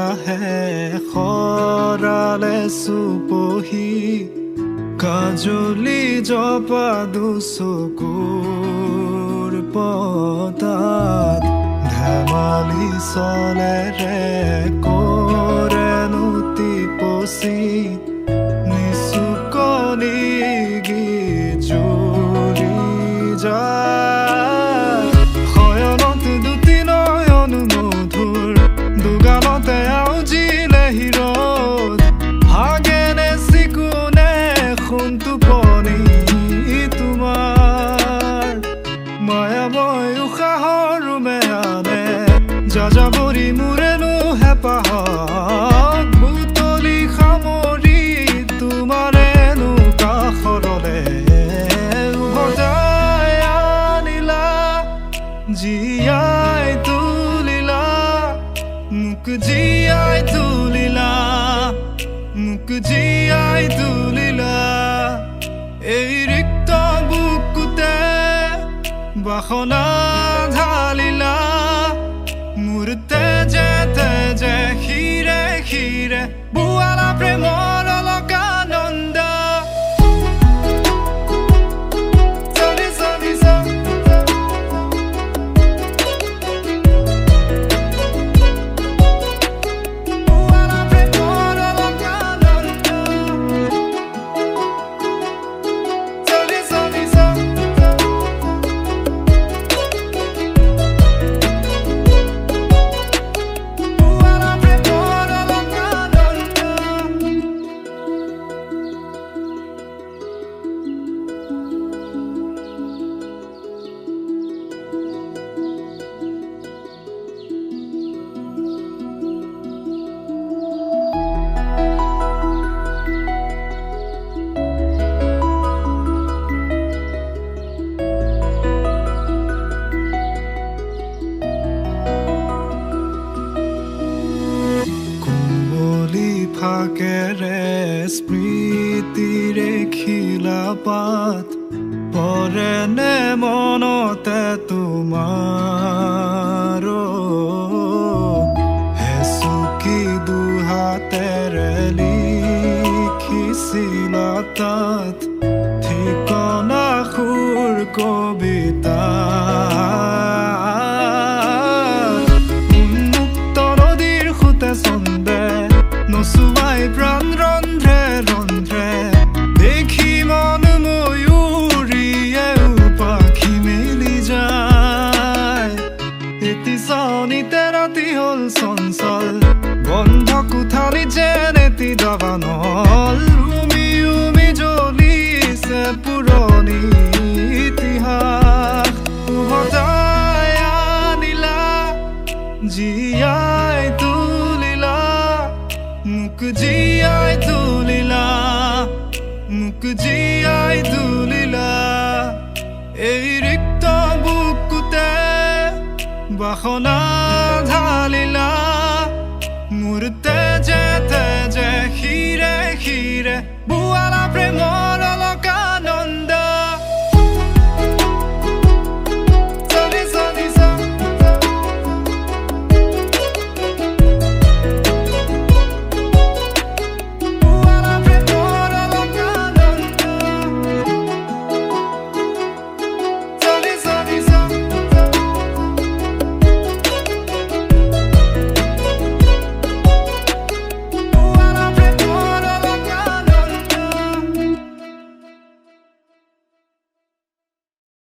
লাহে খৰালে চুপহি কাজলি জপা দুচকুৰ পতাত ধেমালি চলেৰে কৰেনো টিপচি নিচুকনি জুৰি যায় শয়নত দুটি নয়ন মধুৰ দুগালতে আউজিলে হিৰত হাগেনে চিকুনে সোণটোপনি তোমাৰ মায়াময় উশাহৰ মেয়ানে যাযাবৰী মোৰেনো হেঁপাহক বুটলি সামৰি তোমাৰেনো কাষৰলে উভতাই আনিলা জীয়াই তুলিলা মোক জীয়াই তুলিলা মোক জীয়াই তুলিলা এই ৰিক্ত বুকুতে বাসনা ঢালিলা মোৰ তেজে তেজে শিৰে শিৰে বুৱালা প্ৰেমৰ অলকানন্দ ফাকেৰে স্মৃতিৰে খিলা পাত পৰেনে মনতে তোমাৰ হেচুকি দুহাতেৰে লিখিছিলা তাত ঠিকনা সুৰ কবিতা উন্মুক্ত নদীৰ সুতে চন্দে নচুৱাই প্ৰাণ ৰন্ধ্ৰে ৰন্ধ্ৰে দেখি মন ময়ূৰীয়ে পাখি মেলি যায় এটি চাউনিতে ৰাতি হ'ল চঞ্চল বন্ধ কোঠালি যেন এটি দাবানল উমি উমি জ্বলিছে পুৰণি ইতিহাস উভতাই আনিলা জীয়াই তুলিলা মোক জীয়াই তুলিলা মোক জীয়াই তুলিলা এই ৰিক্ত বুকুতে বাসনা ঢালিলা মোৰ তেজে তেজে শিৰে শিৰে বুৱালা প্ৰেমৰ